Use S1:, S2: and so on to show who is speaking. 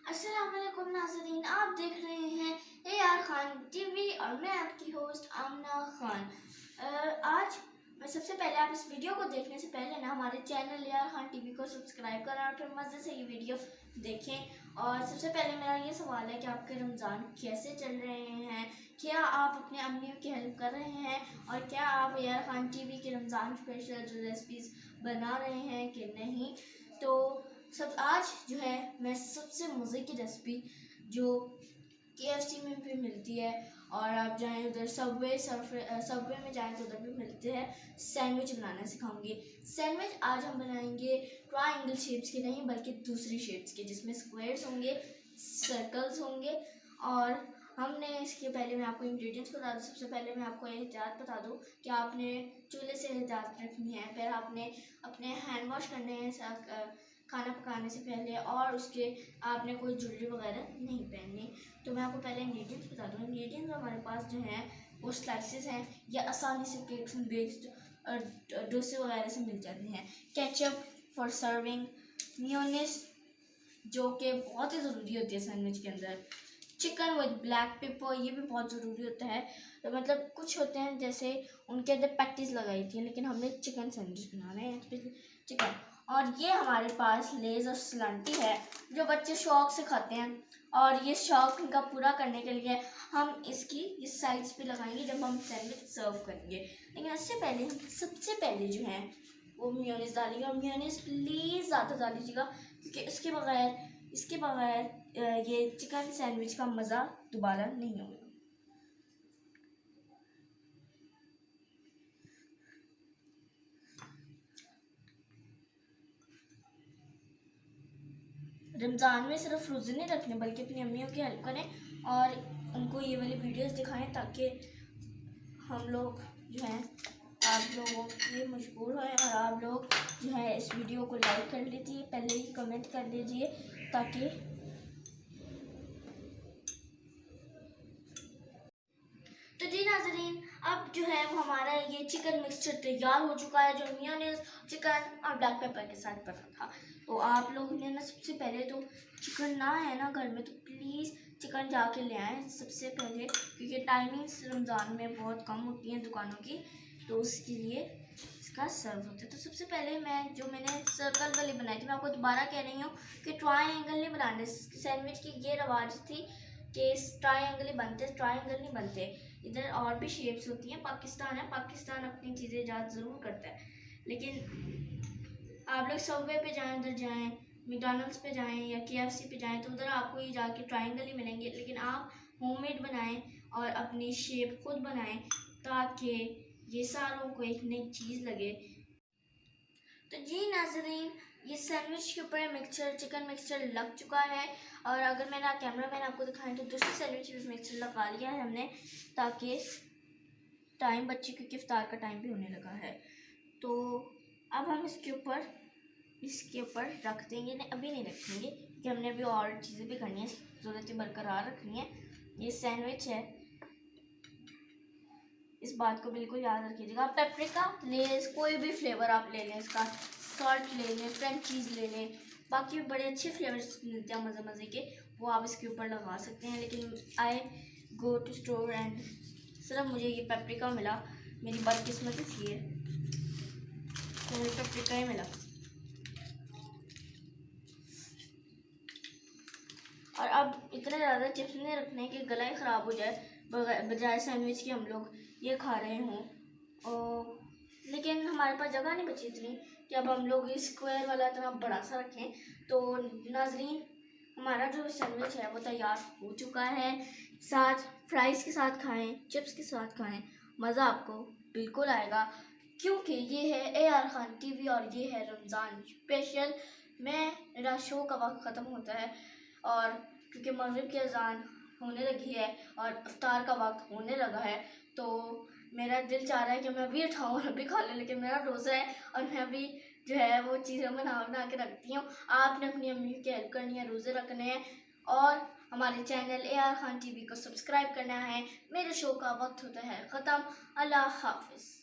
S1: अस्सलाम वालेकुम नाज़रीन, आप देख रहे हैं AR खान टीवी और मैं आपकी होस्ट आमना खान। आज मैं सबसे पहले आप इस वीडियो को देखने से पहले ना हमारे चैनल AR खान टीवी को सब्सक्राइब करें और फिर मज़े से ये वीडियो देखें। और सबसे पहले मेरा ये सवाल है कि आपके रमज़ान कैसे चल रहे हैं, क्या आप अपने अम्मियों की हेल्प कर रहे हैं और क्या आप AR खान टीवी के रमज़ान स्पेशल जो रेसिपीज़ बना रहे हैं कि नहीं। तो सब आज जो है मैं सबसे मज़े की रेसिपी जो KFC में भी मिलती है और आप जाएं उधर सबवे में जाएं तो उधर भी मिलते हैं, सैंडविच बनाना सिखाऊंगी। सैंडविच आज हम बनाएंगे ट्रायंगल शेप्स के नहीं बल्कि दूसरी शेप्स के, जिसमें स्क्वायर्स होंगे, सर्कल्स होंगे। और हमने इसके पहले मैं आपको इंग्रेडिएंट्स बता दूँ। सबसे पहले मैं आपको एहतियात बता दूँ कि आपने चूल्हे से एहतियात रखनी है, फिर आपने अपने हैंड वॉश करने हैं खाना पकाने से पहले, और उसके आपने कोई ज्वेलरी वगैरह नहीं पहननी। तो मैं आपको पहले इंग्रेडिएंट्स बता दूँ। इंग्रेडिएंट्स हमारे पास जो हैं वो स्लाइसेस हैं, या आसानी से केक्स बेस्ड और डोसे वगैरह से मिल जाते हैं। केचप फॉर सर्विंग, मेयोनीज जो कि बहुत ही ज़रूरी होती है सैंडविच के अंदर, चिकन विद ब्लैक पेपर ये भी बहुत ज़रूरी होता है। तो मतलब कुछ होते हैं जैसे उनके अंदर पैटीज लगाई थी, लेकिन हमने चिकन सैंडविच बनाना है चिकन। और ये हमारे पास लेज और सलांटी है जो बच्चे शौक से खाते हैं, और ये शौक इनका पूरा करने के लिए हम इसकी इस साइड्स पे लगाएंगे जब हम सैंडविच सर्व करेंगे। लेकिन उससे पहले हम सबसे पहले जो है वो मेयोनीज डालेंगे, और मेयोनीज प्लीज़ ज़्यादा डाल लीजिएगा क्योंकि इसके बगैर ये चिकन सैंडविच का मज़ा दोबारा नहीं होगा। रमज़ान में सिर्फ रोज़े नहीं रखने बल्कि अपनी अम्मियों की हेल्प करें और उनको ये वाली वीडियोस दिखाएं ताकि हम लोग जो हैं आप लोगों के मशहूर हों, और आप लोग जो है इस वीडियो को लाइक कर लीजिए, पहले ही कमेंट कर लीजिए ताकि तो जी नाज़रीन, अब जो है वो हमारा ये चिकन मिक्सचर तैयार हो चुका है जो मेयोनीज, चिकन और ब्लैक पेपर के साथ बना था। तो आप लोग ने ना सबसे पहले तो चिकन ना है ना घर में तो प्लीज़ चिकन जाके ले आएँ सबसे पहले, क्योंकि टाइमिंग्स रमज़ान में बहुत कम होती हैं दुकानों की, तो उसके लिए इसका सर्व होता है। तो सबसे पहले मैंने सर्कल वाली बनाई थी, मैं आपको दोबारा कह रही हूँ कि ट्रायंगल नहीं बनाने। सैंडविच की ये रवाज थी कि ट्रायंगल ही बनते, ट्रायंगल नहीं बनते। इधर और भी शेप्स होती हैं। पाकिस्तान है, पाकिस्तान अपनी चीज़ें ईजाद ज़रूर करता है, लेकिन आप लोग सबवे पे जाएं, उधर जाएं, मैकडॉनल्ड्स पे जाएं या KFC पे जाएं तो उधर आपको ये जाके ट्रायंगल ही मिलेंगे। लेकिन आप होममेड बनाएं और अपनी शेप खुद बनाएं ताकि ये सारों को एक नई चीज़ लगे। तो जी नाज़रीन, ये सैंडविच के ऊपर चिकन मिक्सचर लग चुका है, और अगर मैंने कैमरा मैन आपको दिखाएं तो दूसरी सैंडविच में मिक्सचर लगा लिया है हमने ताकि टाइम बच्चे, क्योंकि इफ्तार का टाइम भी होने लगा है। तो अब हम इसके ऊपर रख देंगे, नहीं अभी नहीं रखेंगे क्योंकि हमने अभी और चीज़ें भी करनी है, ज़रूरतें बरकरार रखनी है। ये सैंडविच है, इस बात को बिल्कुल याद रखिएगा। पेपरिका लेस कोई भी फ्लेवर आप ले लें, इसका सॉल्ट ले लें, फ्रेंच चीज़ ले लें, बाकी बड़े अच्छे फ्लेवर्स मिलते हैं मज़े मज़े के, वो आप इसके ऊपर लगा सकते हैं। लेकिन आई गो टू स्टोर एंड सिर्फ मुझे ये पेपरिका मिला, मेरी बदकिस्मती थी ये, तो मुझे पेपरिका ही मिला। और अब इतने ज़्यादा चिप्स नहीं रखने कि गला ही ख़राब हो जाए, बजाय सैंडविच के हम लोग ये खा रहे हों। और लेकिन हमारे पास जगह नहीं बची इतनी कि अब हम लोग इस स्क्वायर वाला इतना बड़ा सा रखें। तो नाज़रीन, हमारा जो सैंडविच है वो तैयार हो चुका है। साथ फ्राइज़ के साथ खाएं, चिप्स के साथ खाएं, मज़ा आपको बिल्कुल आएगा, क्योंकि ये है AR खान टीवी और ये है रमज़ान स्पेशल। मेरा शो का वक्त ख़त्म होता है और क्योंकि मगरिब की अज़ान होने लगी है और इफ्तार का वक्त होने लगा है, तो मेरा दिल चाह रहा है कि मैं अभी उठाऊँ और अभी खा लूँ, लेकिन मेरा रोज़ा है और मैं अभी जो है वो चीज़ें बना के रखती हूँ। आपने अपनी अम्मी की हेल्प करनी है, रोज़े रखने हैं और हमारे चैनल AR खान टीवी को सब्सक्राइब करना है। मेरे शो का वक्त होता है ख़त्म। अल्लाह हाफिज़।